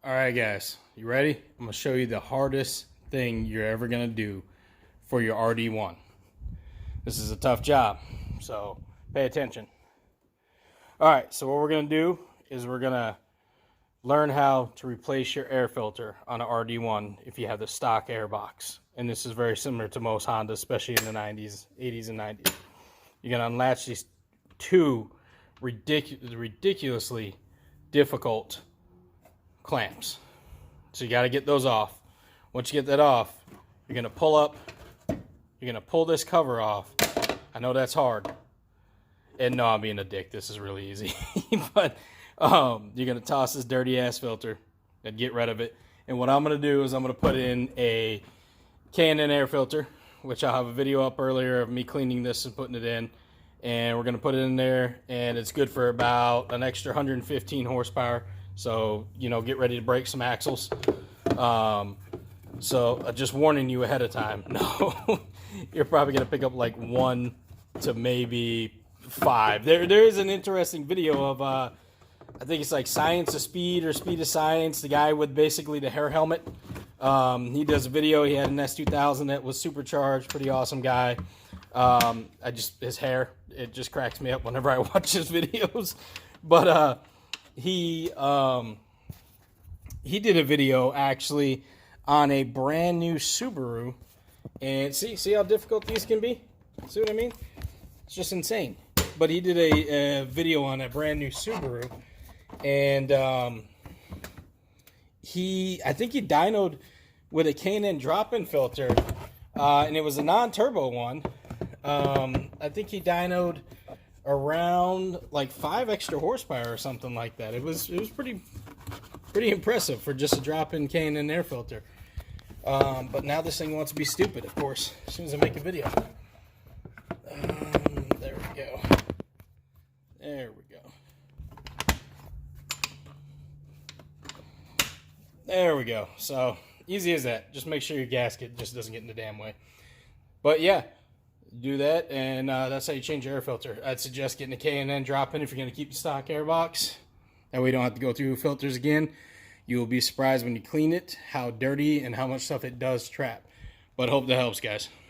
All right, guys, you ready? I'm gonna show you the hardest thing you're ever gonna do for your RD1. This is a tough job, so pay attention. All right, so what we're gonna do is we're gonna learn how to replace your air filter on an RD1 if you have the stock air box. And this is very similar to most Hondas, especially in the 90s, 80s, and 90s. You're gonna unlatch these two ridiculously difficult clamps. So you got to get those off. Once you get that off, you're going to pull up, you're going to pull this cover off. I know that's hard. And no, I'm being a dick. This is really easy. But you're going to toss this dirty ass filter and get rid of it. And what I'm going to do is I'm going to put in a K&N air filter, which I'll have a video up earlier of me cleaning this and putting it in. And we're going to put it in there, and it's good for about an extra 115 horsepower. So, you know, get ready to break some axles. So just warning you ahead of time. No, you're probably going to pick up like 1 to maybe 5. There is an interesting video of, I think it's like Science of Speed or Speed of Science, the guy with basically the hair helmet. He does a video. He had an S2000 that was supercharged. Pretty awesome guy. His hair, it just cracks me up whenever I watch his videos. But, he did a video actually on a brand new Subaru, and see how difficult these can be? See what I mean? It's just insane. But he did a video on a brand new Subaru, and I think he dynoed with a K&N drop-in filter, and it was a non-turbo one. I think he dynoed around like 5 extra horsepower or something like that. It was pretty impressive for just a drop-in K&N air filter. But now this thing wants to be stupid, of course, as soon as I make a video. There we go. There we go. There we go. So easy as that. Just make sure your gasket just doesn't get in the damn way. But yeah, do that, and that's how you change your air filter. I'd suggest getting a K&N drop-in if you're going to keep the stock air box. That way you don't have to go through filters again. You will be surprised when you clean it how dirty and how much stuff it does trap. But hope that helps, guys.